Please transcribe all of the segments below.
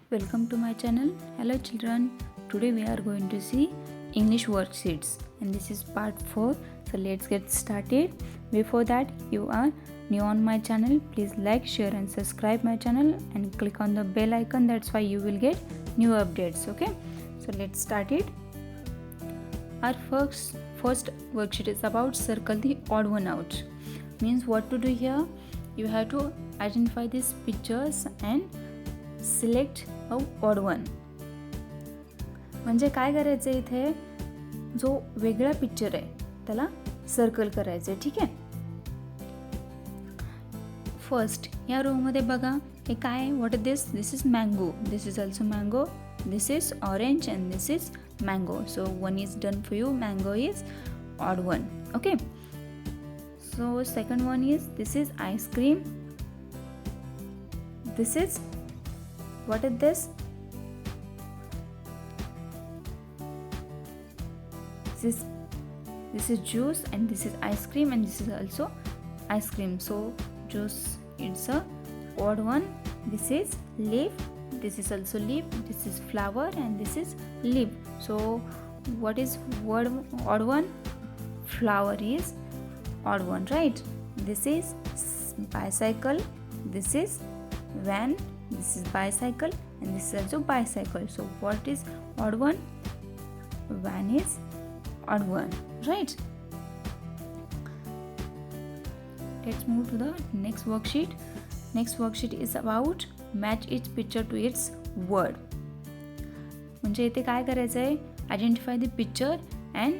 Welcome to my channel. Hello children. Today we are going to see English worksheets and this is part 4. So let's get started. Before that, you are new on my channel, please like, share and subscribe my channel and click on the bell icon. That's why you will get new updates. Okay. So let's start it. Our first worksheet is about circle the odd one out. Means what to do here? You have to identify these pictures and select a odd one. म्हणजे काय करायचं आहे, इथे जो वेगळा picture आहे त्याला circle करायचं आहे. ठीक आहे. फर्स्ट या रो मध्ये बघा, हे काय आहे? What is this? This is mango. This is also mango. This is orange and this is mango. So one is done for you. Mango is odd one. Okay. So second one is this is ice cream. This is what is this? This is juice and this is ice cream and this is also ice cream. So juice, it's a odd one. This is leaf. This is also leaf. This is flower and this is leaf. So what is odd one? Flower is odd one, right? This is bicycle. This is van. This is bicycle and this is also bicycle. So what is odd one? Van is odd one, right? Let's move to the next worksheet. Next worksheet is about match its picture to its word. म्हणजे इथे काय करायचं आहे? Identify the picture and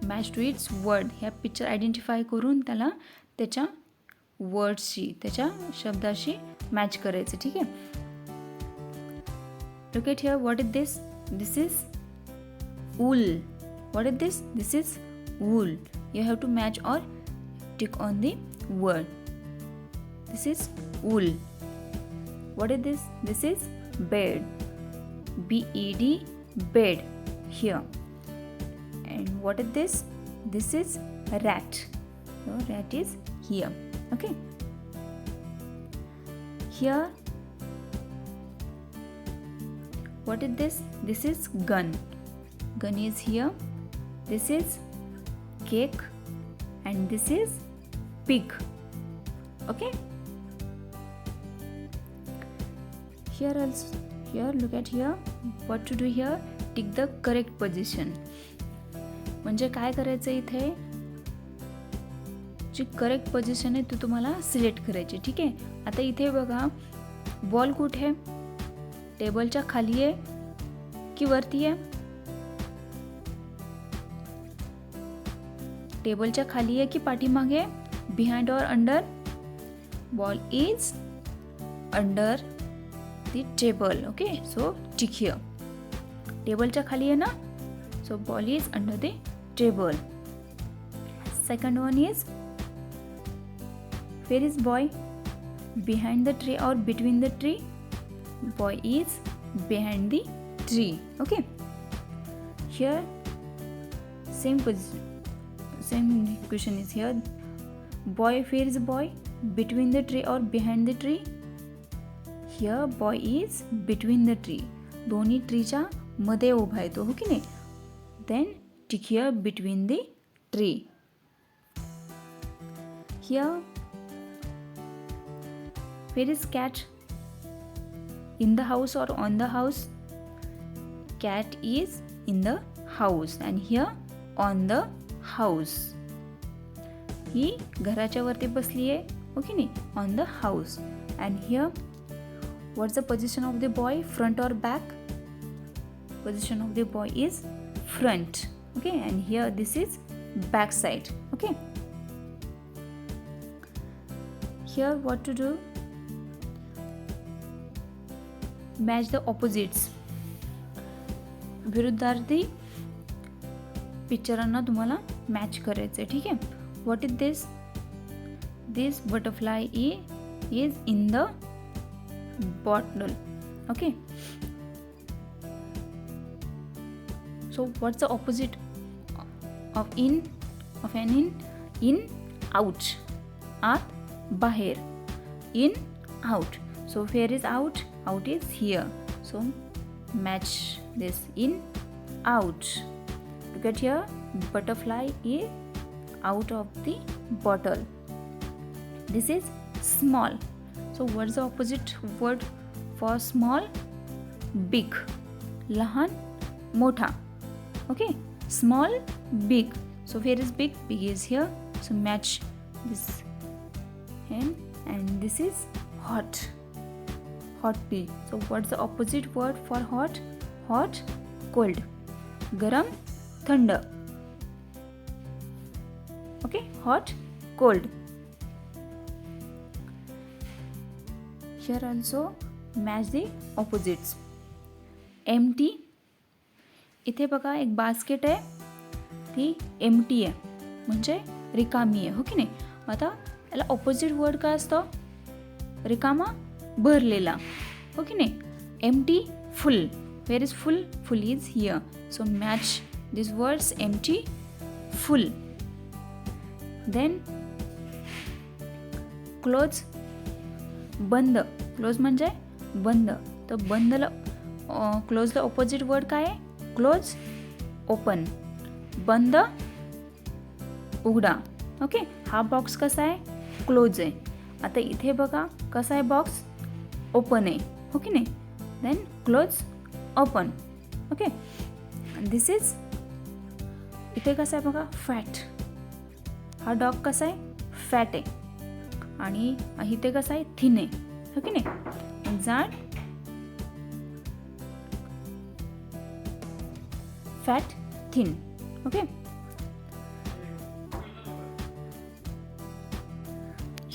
match to its word. ह्या picture identify करून त्याला त्याच्या वर्डशी, त्याच्या शब्दाशी मॅच करायचं. ठीक आहे. Look at here. What is this? This is wool. What is this? This is wool. You have to match or tick on the word. This is wool. What is this? This is bed. B-E-D, bed. Here. And what is this? This is rat. So rat is here. Okay. Here, what is this? This is gun. Gun is here. This is cake and this is pig. Okay. Here also, here look at here. What to do here? Tick the correct position. म्हणजे काय करायचं इथे? जी correct position आहे ती तुम्हाला select करायची. ठीक आहे. आता इथे बघा, बॉल कुठे आहे? टेबलच्या खाली आहे की वरती आहे? टेबलच्या खाली आहे की पाठीमागे? बिहाइंड और under? Ball is under the table. Okay. So tick here. टेबलच्या खाली आहे ना? So ball is under the table. Second one is, where is boy? Behind the tree or between the tree? Boy is behind the tree. Okay. Here same question is here. Boy, where is boy? Between the tree or behind the tree? Here boy is between the tree. दोन्ही ट्रीच्या मध्ये उभा आहे तो. हो की नाही? Then tick here between the tree. Here, where is cat? In the house or on the house? Cat is in the house and here on the house. ही घराच्या वरती बसली आहे. ओके नाही? On the house. And here, what's the position of the boy? Front or back? Position of the boy is front. Okay. And here this is back side. Okay. Here what to do? Match the opposites. विरुद्धार्थी पिक्चरांना तुम्हाला match करायचं आहे. ठीक आहे. What is this? This butterfly is in the bottle. Okay. So what's the opposite of in? Of an in? Out. आत, बाहेर. In, out. So where is out? Out is here. So match this in out. Look at here, butterfly is out of the bottle. This is small. So what's the opposite word for small? Big. Lahan, motha. Okay, small, big. So where is big? Big is here. So match this and this is hot. Hot big. So what's the opposite word for hot? Hot, cold. Garam, thanda. Okay, hot, cold. Here also match the opposites. Empty. इथे बघा एक basket आहे, ती empty आहे म्हणजे रिकामी आहे, हो की नाही. आता याला ऑपोजिट वर्ड काय असतं? रिकामा, भरलेला, हो की नाही. Empty, full. Where is full? Full is here. So match this words, empty, full. Then close, बंद. क्लोज म्हणजे बंद. तर बंदला क्लोजला ऑपोजिट वर्ड काय आहे? Close, open. बंद, उघडा. ओके, हा बॉक्स कसा आहे? क्लोज आहे. आता इथे बघा कसा आहे बॉक्स? ओपन आहे, हो की नाही. Then close, open. Okay, this is इथे कसं आहे बघा? फॅट. हा डॉग कसा आहे? फॅट आहे. आणि इथे कसं आहे? थिन आहे, हो की नाही. जाड, fat, thin. Okay,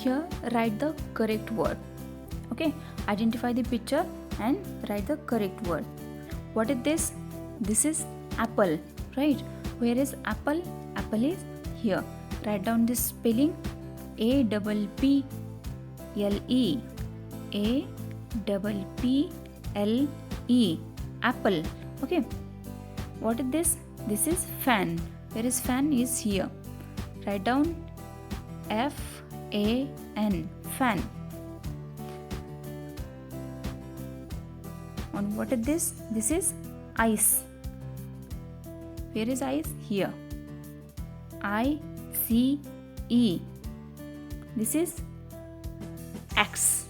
here write the correct word. Okay, identify the picture and write the correct word. What is this? This is apple, right? Where is apple? Apple is here. Write down this spelling: APPLE. APPLE, apple. Okay, what is this? This is fan. Where is fan? Is here. Write down FAN, fan. And what is this? This is ice. Where is ice? Here. ICE. This is axe.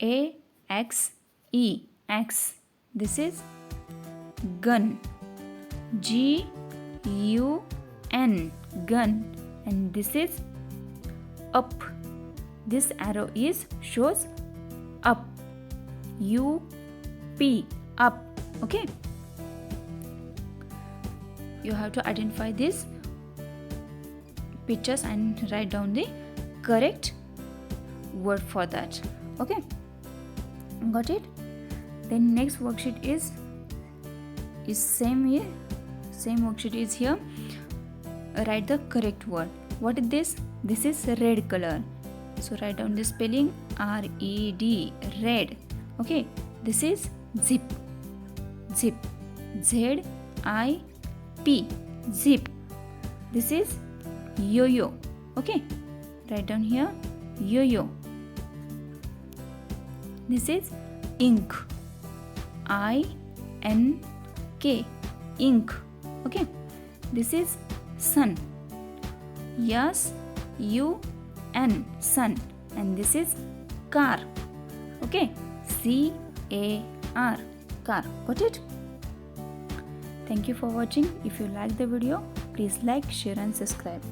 AXE, axe. This is gun. GUN, gun. And this is up. This arrow is shows up. UP, up. Okay, you have to identify these pictures and write down the correct word for that. Okay, got it. Then next worksheet is same here. Same worksheet is here. Write the correct word. What is this? This is red color. So write down the spelling: RED, red. Okay, this is zip. Zip. ZIP, zip. This is yo-yo. Okay, write down here: yo-yo. This is ink. INK, ink. Okay, this is sun. SUN, sun. And this is car. Okay, CAR, car. Got it? Thank you for watching. If you like the video, please like, share and subscribe.